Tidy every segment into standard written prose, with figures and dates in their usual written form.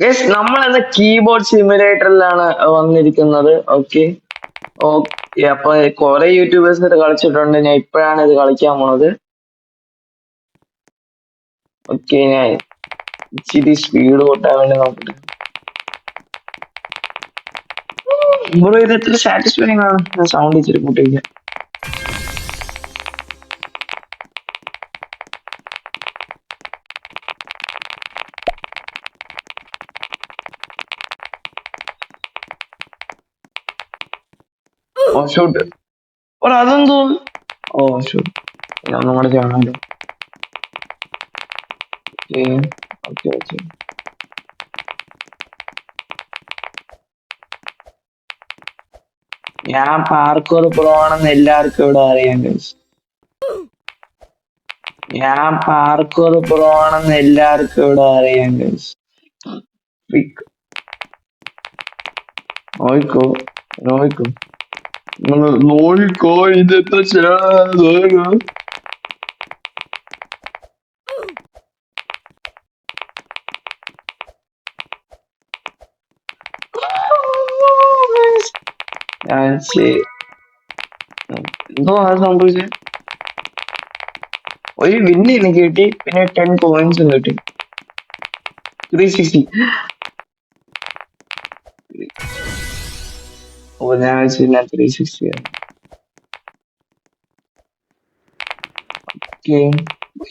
Yes, നമ്മളെന്ന keyboard സിമുലേറ്ററിലാണ് വന്നിരിക്കുന്നത്. Okay okay, അപ്പൊ കുറെ യൂട്യൂബേഴ്സ് ഇത് കളിച്ചിട്ടുണ്ട്. ഞാൻ ഇപ്പോഴാണ് ഇത് കളിക്കാൻ പോണത്. ഓക്കെ, ഞാൻ ഇച്ചിരി സ്പീഡ് കൂട്ടാൻ വേണ്ടി നോക്കട്ടെ. ബ്രോ ഇത് എത്ര സാറ്റിസ്ഫൈങ് ആണ്. ഞാൻ സൗണ്ട് ഇച്ചിരി കൂട്ടിയിരിക്കാം. ഓ ഷൂട്ട്, ഓ അതെന്തോ. ഓ ഷൂട്ട്, ഒന്നും കൂടെ ചെയ്യണമല്ലോ. ഓക്കെ ഓക്കെ, ഞാൻ പാർക്കൂർ പ്രോ ആണെന്ന് എല്ലാവർക്കും ഇവിടെ അറിയാം ഗൈസ്. ഞാൻ പാർക്കൂർ പ്രോ ആണെന്ന് എല്ലാവർക്കും ഇവിടെ അറിയാം ഗൈസ്. നോയിക്കോ നോയിക്കോ നോയിക്കോ, ഇതെത്ര ശരിയാണ്. എന്തോ അത് സംഭവിച്ചേ. ഒരു വിന്ന് എനിക്ക് കിട്ടി, പിന്നെ 10 പോയിന്റ്സും കിട്ടി. 360. ഓ ഞാൻ വെച്ച് ഞാൻ 360 ആണ്. ഓക്കെ,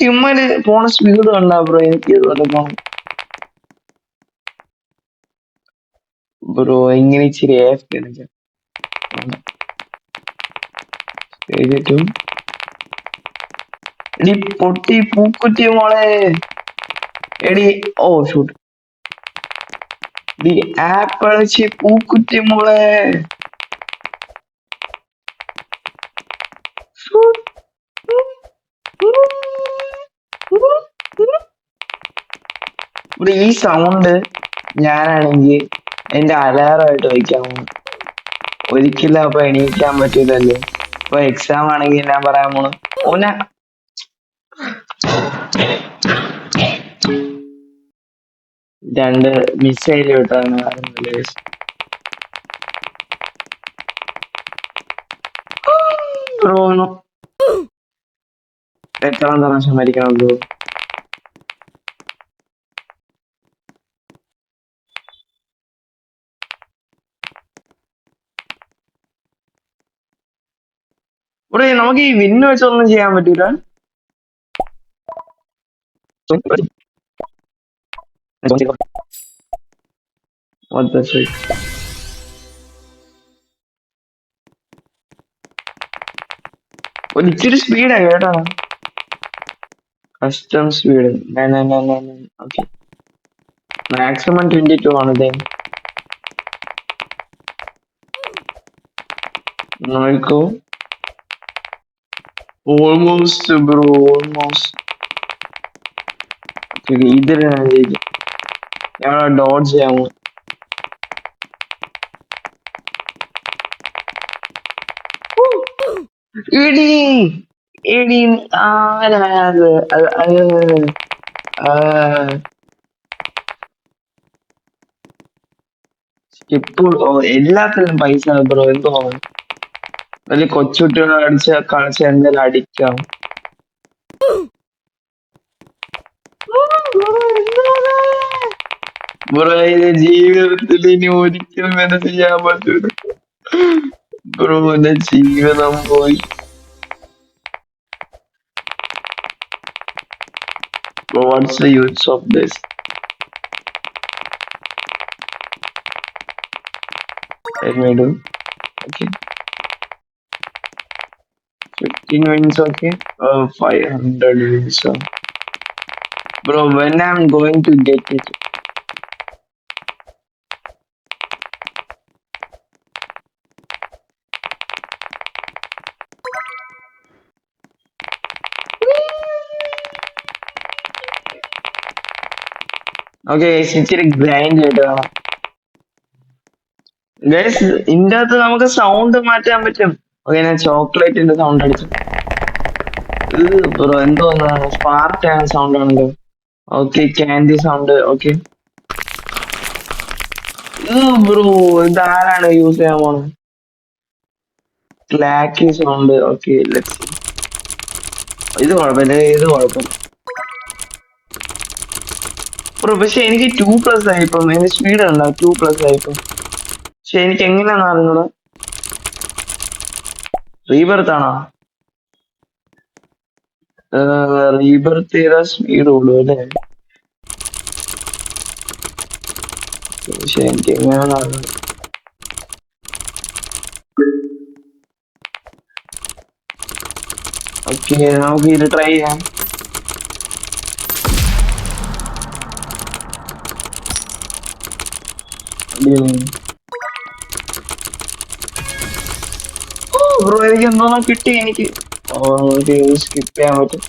ഇമ്മല് പോണ സ്പീഡ് കണ്ടാ ബ്രോ. എനിക്ക് ഇതുപോലെ പോണം ബ്രോ. ഇങ്ങനെ ഇച്ചിരി എടി പൊട്ടി പൂക്കുറ്റി മോളെ. എടി ഓ ഷൂട്ട്, ഡി ആപ്പിളച്ചി പൂക്കുറ്റി മോളെ. ഇവിടെ ഈ സൗണ്ട് ഞാനാണെങ്കിൽ എന്റെ അലാറമായിട്ട് വയ്ക്കാൻ പോകും. ഒരിക്കലും അപ്പൊ എണീക്കാൻ പറ്റൂലല്ലോ. ഇപ്പൊ എക്സാം ആണെങ്കിൽ ഞാൻ പറയാൻ പോണു ഓന രണ്ട് മിസൈൽ വിട്ടാണ് ബ്രോണോ. എത്ര പ്രാവശ്യം മരിക്കണം ബ്രോ. ഇവിടെ നമുക്ക് ഈ വിന്ന് വെച്ചൊന്നും ചെയ്യാൻ പറ്റൂല. ഒരു ഇച്ചിരി സ്പീഡായി കേട്ടോ. കസ്റ്റം സ്പീഡ് ഓക്കെ, മാക്സിമം 22 ആണല്ലേ. നോക്കൂ, ഓൾമോസ്റ്റ് ബ്രോ, ഓൾമോസ്റ്റ്. ഇതിൽ ഞാൻ ഡോഡ്ജ് ചെയ്യാമോ. ഇടി ഇടി ആരാത്. ഇപ്പോൾ എല്ലാത്തിനും പൈസ ബ്രോ. എന്തോ വലിയ കൊച്ചുകുട്ടികളെ കളിച്ച് എന്തായാലും അടിക്കാം. ബ്രോ ഇത് ജീവിതത്തിൽ ഇനി ഒരിക്കലും എന്നെ ചെയ്യാൻ പറ്റൂല ബ്രോ. എന്റെ ജീവിതം പോയി. What's the use of this? Let me do. Okay. 15 wins, okay. 500 wins. Bro, when I'm going to get it? Okay, ഇച്ചിരി ഗ്രൈൻഡ് ചെയ്തിട്ട് വേണം ഗൈസ്. ഇതിന്റെ അകത്ത് നമുക്ക് സൗണ്ട് മാറ്റാൻ പറ്റും. ഓക്കെ, ഞാൻ ചോക്ലേറ്റിന്റെ സൗണ്ട് അടിച്ചു ബ്രോ. എന്തോന്നാണ് സ്പാർക്ക് സൗണ്ട് ആണല്ലോ. Okay, candy sound. Okay, bro ഇതാരാണ് യൂസ് ചെയ്യാൻ പോണത്? ക്ലാക്കി സൗണ്ട്. ഓക്കെ, ഇത് കുഴപ്പമില്ല, ഇത് കുഴപ്പമില്ല ബ്രോ. പക്ഷെ എനിക്ക് 2+ ആയിപ്പം, എന്റെ സ്പീഡ് ഉണ്ടോ 2+ ആയിപ്പം. പക്ഷെ എനിക്ക് എങ്ങനെയാന്ന് അറിഞ്ഞൂടാ. റീബർത്ത് ആണോ? റീബർത്ത് ചെയ്താൽ സ്പീഡ് കൂടും അല്ലേ? പക്ഷെ എനിക്ക് എങ്ങനെയാന്ന് അറിഞ്ഞൂടാ. ഓക്കെ, നമുക്ക് ഇത് ട്രൈ ചെയ്യാം. ബ്രോ എനിക്ക് എന്തോന്നോ കിട്ടി എനിക്ക്. ഓ, നമുക്ക് സ്കിപ്പ് ചെയ്യാൻ പറ്റും.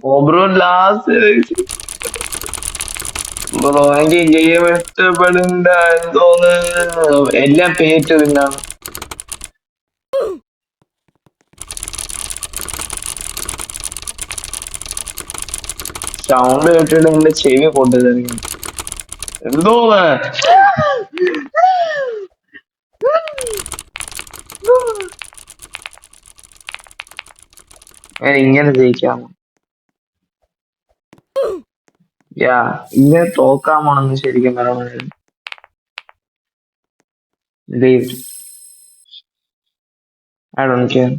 ഓ ബ്രോ ലാസ്റ്റ് ബ്രോ എനിക്ക് ഗെയിം ഇഷ്ടപ്പെടണ്ട എന്തോന്ന്. എല്ലാം പേറ്റ് തിന്നാണ്. സൗണ്ട് കേട്ടിട്ട് എന്റെ ചെവി പൊട്ടിത്തെറിക്കും. എന്തോന്ന് ഇങ്ങനെ ജയിക്കാമോ? യാ, ഇങ്ങനെ തോക്കാമോണെന്ന് ശരിക്കും പറയണത്. I don't care.